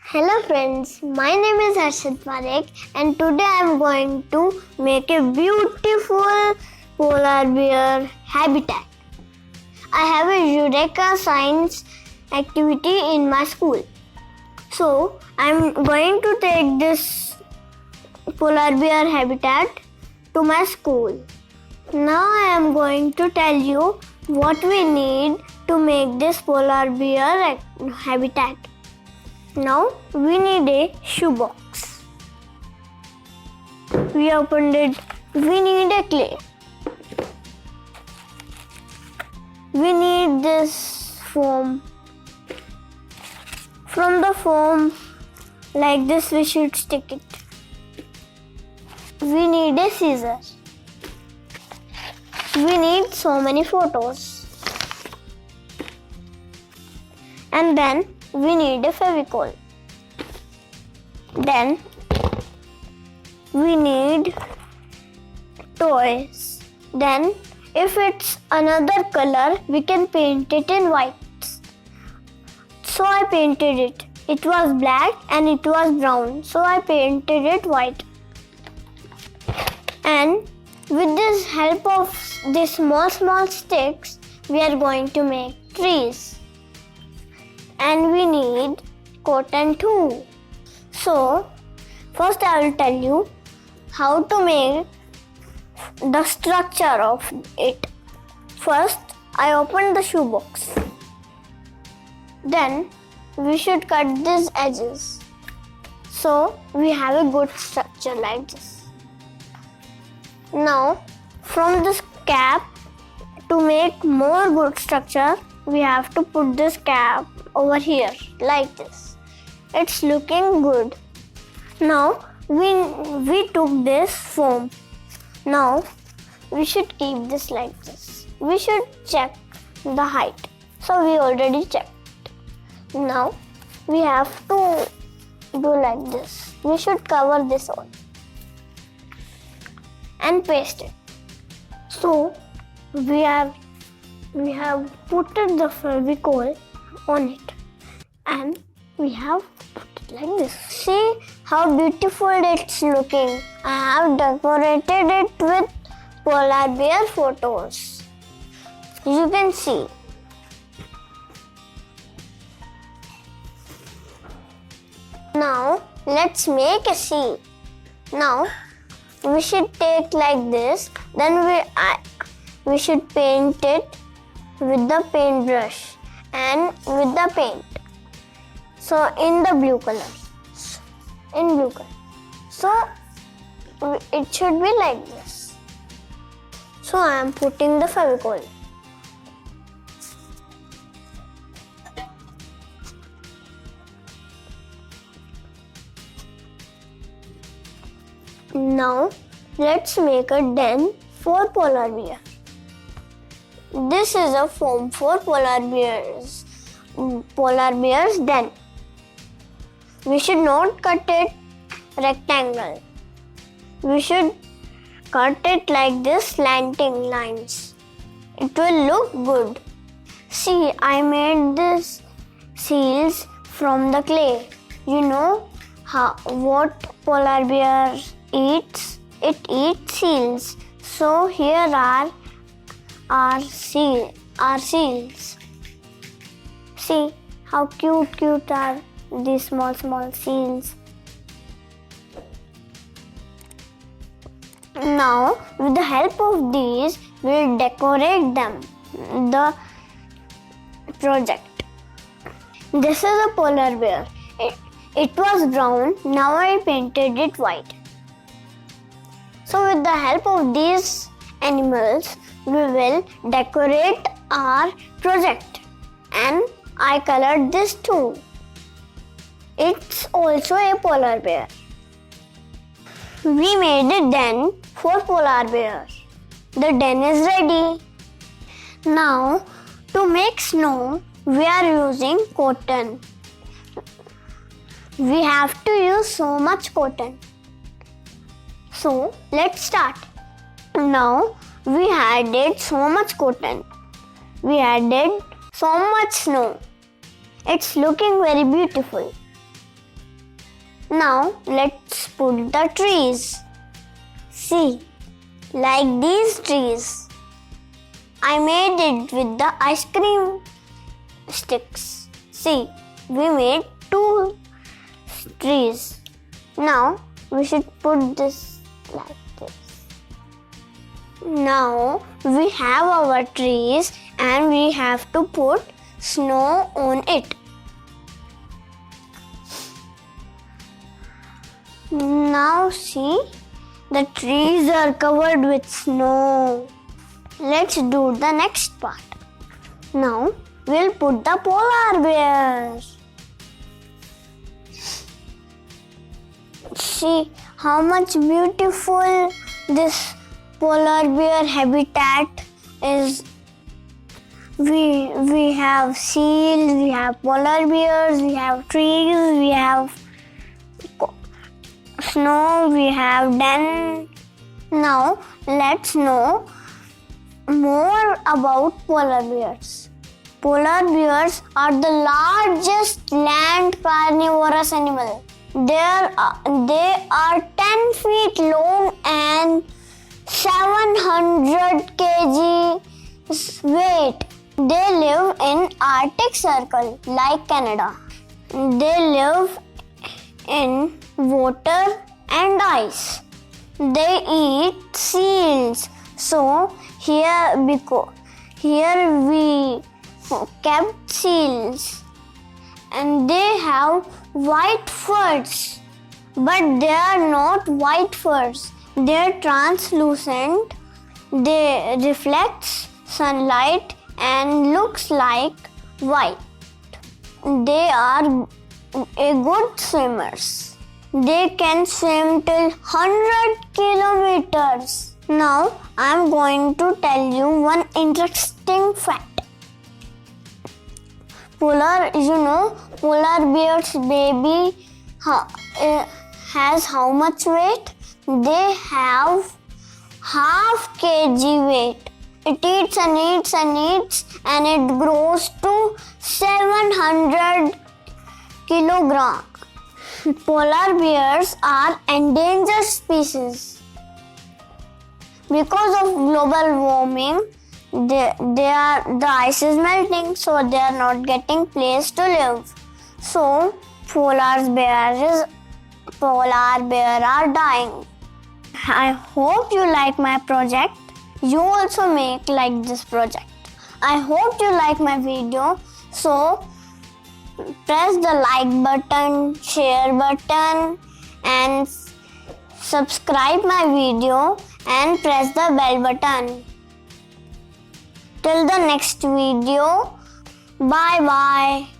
Hello friends, my name is Harshit Parekh and today I am going to make a beautiful polar bear habitat. I have a Eureka science activity in my school. So I am going to take this polar bear habitat to my school. Now I am going to tell you what we need to make this polar bear habitat. Now we need a shoebox. We opened it. We need a clay. We need this foam. From the foam, like this, we should stick it. We need a scissor. We need so many photos. And then we need a Fevicol. Then we need toys. Then if it's another color, we can paint it in white. So I painted it. It was black and it was brown. So I painted it white. And with this help of these small sticks, we are going to make trees. And we need cotton too. So, first I will tell you how to make the structure of it. First, I opened the shoebox. Then, we should cut these edges. So, we have a good structure like this. Now, from this cap, to make more good structure, we have to put this cap over here like this. It's looking good. Now we took this foam. Now we should keep this like this. We should check the height. So we already checked. Now we have to do like this. We should cover this all and paste it. So we have put the Fevicol on it and we have put it like this. See how beautiful it's looking. I have decorated it with polar bear photos. You can see. Now let's make a sea. Now we should take like this. Then we should paint it with the paintbrush and with the paint. So in the blue color. So it should be like this. So I am putting the Fevicol. Now let's make a den for polar bear. This is a foam for polar bears den. We should not cut it rectangle. We should cut it like this slanting lines. It will look good. See, I made these seals from the clay. You know what polar bear eats? It eats seals. So here are our seals. See how cute are these small seals. Now with the help of these, we'll decorate them. The project. This is a polar bear. It was brown. Now I painted it white. So with the help of these animals, we will decorate our project. And I colored this too. It's also a polar bear. We made a den for polar bear. The den is ready. Now to make snow, we are using cotton. We have to use so much cotton. So let's start. Now we added so much cotton. We added so much snow. It's looking very beautiful. Now let's put the trees. See, like these trees. I made it with the ice cream sticks. See, we made 2 trees. Now we should put this like this. Now we have our trees and we have to put snow on it. Now see, the trees are covered with snow. Let's do the next part. Now we'll put the polar bears. See how much beautiful this polar bear habitat is. We have seals, we have polar bears, we have trees, we have snow, we have den. Now let's know more about polar bears. Polar bears are the largest land carnivorous animal. They are 10 feet long and 700 kg weight. They live in Arctic Circle like Canada. They live in water and ice. They eat seals. So here we kept seals, and they have white furs, but they are not white furs. They are translucent. They reflect sunlight and looks like white. They are good swimmers. They can swim till 100 kilometers. Now I am going to tell you one interesting fact. Polar bear's baby has how much weight? They have half kg weight. It eats and eats and eats, and it grows to 700 kilograms. Polar bears are endangered species. Because of global warming, the ice is melting, so they are not getting place to live. So polar bears are dying. I hope you like my project. You also make like this project. I hope you like my video. So press the like button, share button, and subscribe my video and press the bell button. Till the next video, bye bye.